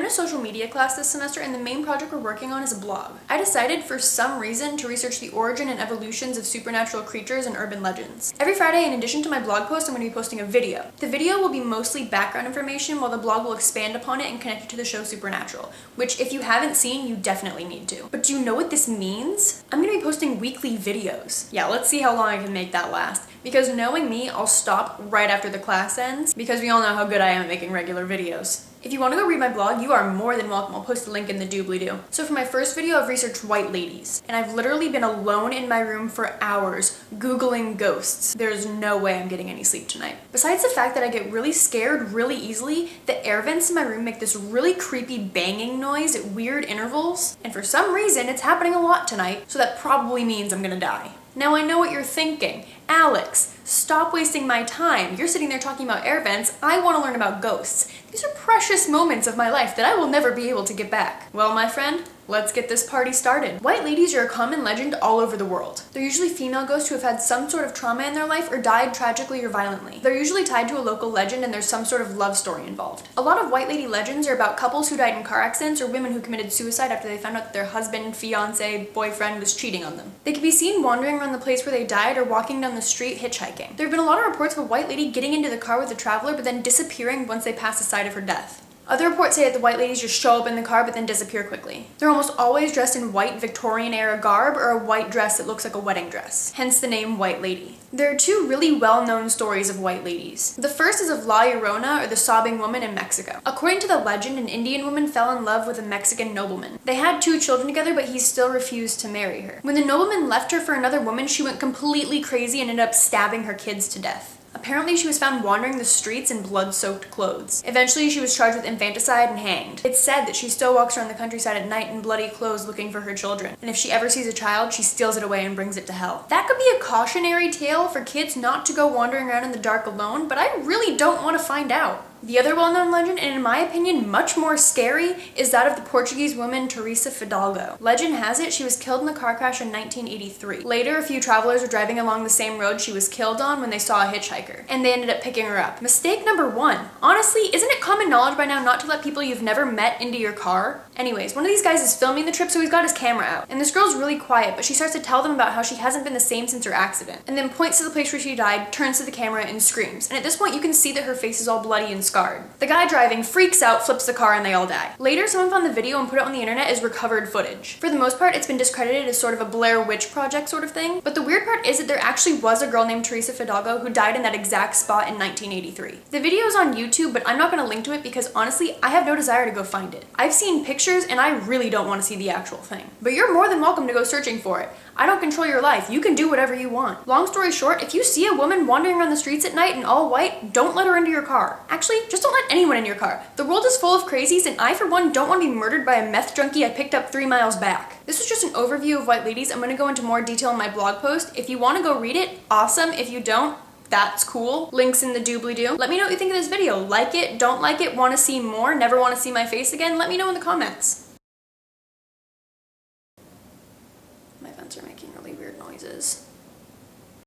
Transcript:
in a social media class this semester and the main project we're working on is a blog. I decided for some reason to research the origin and evolutions of supernatural creatures and urban legends. Every Friday, in addition to my blog post, I'm going to be posting a video. The video will be mostly background information while the blog will expand upon it and connect it to the show Supernatural, which if you haven't seen, you definitely need to. But do you know what this means? I'm going to be posting weekly videos. Yeah, let's see how long I can make that last. Because knowing me, I'll stop right after the class ends because we all know how good I am at making regular videos. If you want to go read my blog, you are more than welcome. I'll post a link in the doobly-doo. So for my first video, I've researched white ladies, and I've literally been alone in my room for hours Googling ghosts. There's no way I'm getting any sleep tonight. Besides the fact that I get really scared really easily, the air vents in my room make this really creepy banging noise at weird intervals, and for some reason, it's happening a lot tonight, so that probably means I'm gonna die. Now I know what you're thinking. Alex, stop wasting my time. You're sitting there talking about air vents. I want to learn about ghosts. These are precious moments of my life that I will never be able to get back. Well, my friend, let's get this party started. White ladies are a common legend all over the world. They're usually female ghosts who have had some sort of trauma in their life or died tragically or violently. They're usually tied to a local legend and there's some sort of love story involved. A lot of white lady legends are about couples who died in car accidents or women who committed suicide after they found out that their husband, fiance, boyfriend was cheating on them. They can be seen wandering around the place where they died or walking down the street hitchhiking. There have been a lot of reports of a white lady getting into the car with a traveler but then disappearing once they pass the site of her death. Other reports say that the white ladies just show up in the car but then disappear quickly. They're almost always dressed in white Victorian-era garb or a white dress that looks like a wedding dress, hence the name White Lady. There are two really well-known stories of white ladies. The first is of La Llorona, or the Sobbing Woman in Mexico. According to the legend, an Indian woman fell in love with a Mexican nobleman. They had 2 children together, but he still refused to marry her. When the nobleman left her for another woman, she went completely crazy and ended up stabbing her kids to death. Apparently, she was found wandering the streets in blood-soaked clothes. Eventually, she was charged with infanticide and hanged. It's said that she still walks around the countryside at night in bloody clothes looking for her children. And if she ever sees a child, she steals it away and brings it to hell. That could be a cautionary tale for kids not to go wandering around in the dark alone, but I really don't want to find out. The other well-known legend, and in my opinion much more scary, is that of the Portuguese woman Teresa Fidalgo. Legend has it she was killed in a car crash in 1983. Later, a few travelers were driving along the same road she was killed on when they saw a hitchhiker, and they ended up picking her up. Mistake number 1. Honestly, isn't it common knowledge by now not to let people you've never met into your car? Anyways, one of these guys is filming the trip, so he's got his camera out. And this girl's really quiet, but she starts to tell them about how she hasn't been the same since her accident, and then points to the place where she died, turns to the camera, and screams. And at this point, you can see that her face is all bloody and scarred. The guy driving freaks out, flips the car, and they all die. Later, someone found the video and put it on the internet as recovered footage. For the most part, it's been discredited as sort of a Blair Witch Project sort of thing, but the weird part is that there actually was a girl named Teresa Fidalgo who died in that exact spot in 1983. The video is on YouTube, but I'm not going to link to it because honestly, I have no desire to go find it. I've seen pictures and I really don't want to see the actual thing. But you're more than welcome to go searching for it. I don't control your life. You can do whatever you want. Long story short, if you see a woman wandering around the streets at night in all white, don't let her into your car. Actually, just don't let anyone in your car. The world is full of crazies, and I, for one, don't want to be murdered by a meth junkie I picked up 3 miles back. This was just an overview of white ladies. I'm going to go into more detail in my blog post. If you want to go read it, awesome. If you don't, that's cool. Links in the doobly-doo. Let me know what you think of this video. Like it, don't like it, want to see more, never want to see my face again? Let me know in the comments. My vents are making really weird noises.